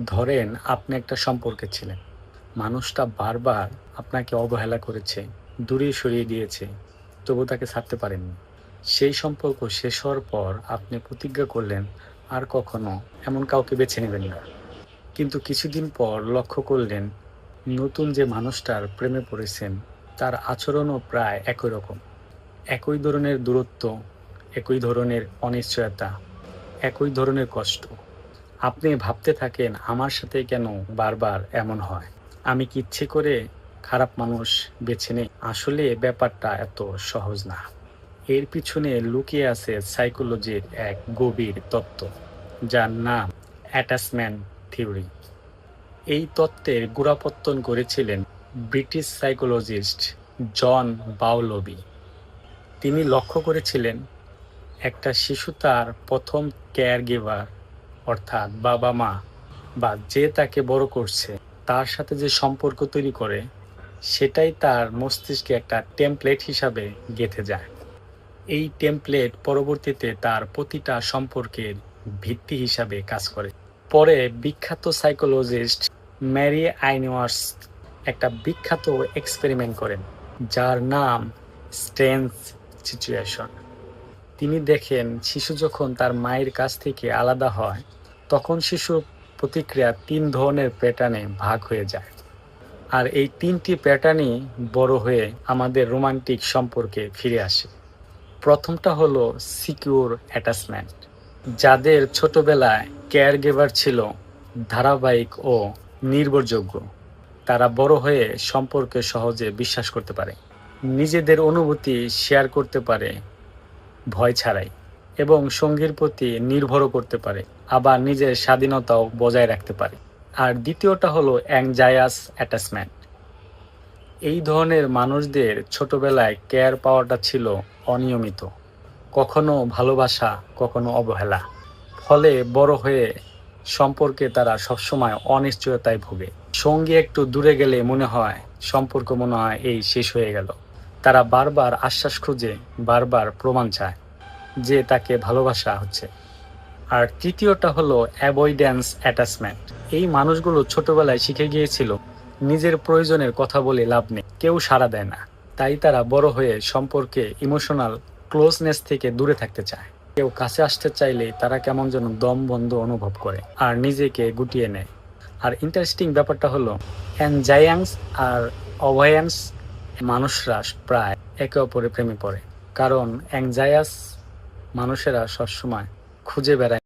ধরেন আপনি একটা সম্পর্কে ছিলেন। মানুষটা বারবার আপনাকে অবহেলা করেছে, দূরে সরিয়ে দিয়েছে, তবু তাকে ছাড়তে পারেননি। সেই সম্পর্ক শেষ হওয়ার পর আপনি প্রতিজ্ঞা করলেন আর কখনো এমন কাউকে বেছে নেবেন না। কিন্তু কিছুদিন পর লক্ষ্য করলেন নতুন যে মানুষটার প্রেমে পড়েছেন তার আচরণও প্রায় একই রকম। একই ধরনের দূরত্ব, একই ধরনের অনিশ্চয়তা, একই ধরনের কষ্ট। আপনি ভাবতে থাকেন আমার সাথে কেন বারবার এমন হয়? আমি কি ইচ্ছে করে খারাপ মানুষ বেছে নেই? আসলে ব্যাপারটা এত সহজ না। এর পিছনে লুকিয়ে আছে সাইকোলজির এক গভীর তত্ত্ব, যার নাম অ্যাটাচমেন্ট থিওরি। এই তত্ত্বের গোড়াপত্তন করেছিলেন ব্রিটিশ সাইকোলজিস্ট জন বাউলবি। তিনি লক্ষ্য করেছিলেন একটা শিশু তার প্রথম কেয়ার গিভার, অর্থাৎ বাবা মা বা যে তাকে বড় করছে তার সাথে যে সম্পর্ক তৈরি করে, সেটাই তার মস্তিষ্কে একটা টেমপ্লেট হিসাবে গেঁথে যায়। এই টেমপ্লেট পরবর্তীতে তার প্রতিটা সম্পর্কের ভিত্তি হিসাবে কাজ করে। পরে বিখ্যাত সাইকোলজিস্ট ম্যারি আইনওয়ার্স একটা বিখ্যাত এক্সপেরিমেন্ট করেন, যার নাম স্ট্রেঞ্জ সিচুয়েশন। তিনি দেখেন শিশু যখন তার মায়ের কাছ থেকে আলাদা হয়, তখন শিশুর প্রতিক্রিয়া ৩ ধরনের প্যাটার্নে ভাগ হয়ে যায়। আর এই ৩টি প্যাটার্নই বড় হয়ে আমাদের রোমান্টিক সম্পর্কে ফিরে আসে। প্রথমটা হলো সিকিউর অ্যাটাচমেন্ট। যাদের ছোটবেলায় কেয়ার গিভার ছিল ধারাবাহিক ও নির্ভরযোগ্য, তারা বড় হয়ে সম্পর্কে সহজে বিশ্বাস করতে পারে, নিজেদের অনুভূতি শেয়ার করতে পারে ভয় ছাড়াই, এবং সঙ্গীর প্রতি নির্ভরও করতে পারে, আবার নিজের স্বাধীনতাও বজায় রাখতে পারে। আর দ্বিতীয়টা হলো অ্যাংজায়াস অ্যাটাচমেন্ট। এই ধরনের মানুষদের ছোটবেলায় কেয়ার পাওয়াটা ছিল অনিয়মিত, কখনো ভালোবাসা, কখনো অবহেলা। ফলে বড় হয়ে সম্পর্কে তারা সবসময় অনিশ্চয়তায় ভোগে। সঙ্গী একটু দূরে গেলে মনে হয় সম্পর্ক মনে হয় এই শেষ হয়ে গেল। তারা বারবার আশ্বাস খুঁজে, বারবার প্রমাণ চায় যে তাকে ভালোবাসা হচ্ছে। আর তৃতীয়টা হলো অ্যাভয়েডেন্স অ্যাটাচমেন্ট। এই মানুষগুলো ছোটবেলায় শিখে গিয়েছিল নিজের প্রয়োজনের কথা বলে লাভ নেই, কেউ সাড়া দেয় না। তাই তারা বড় হয়ে সম্পর্কে ইমোশনাল ক্লোজনেস থেকে দূরে থাকতে চায়। কেউ কাছে আসতে চাইলে তারা কেমন যেন দম বন্ধ অনুভব করে আর নিজেকে গুটিয়ে নেয়। আর ইন্টারেস্টিং ব্যাপারটা হলো অ্যানজায়ান্স আর অভয়ান্স মানুষরা প্রায় একে অপরের প্রেমে পড়ে। কারণ অ্যাংজায়াস মানুষেরা সবসময় খুঁজে বেড়ায়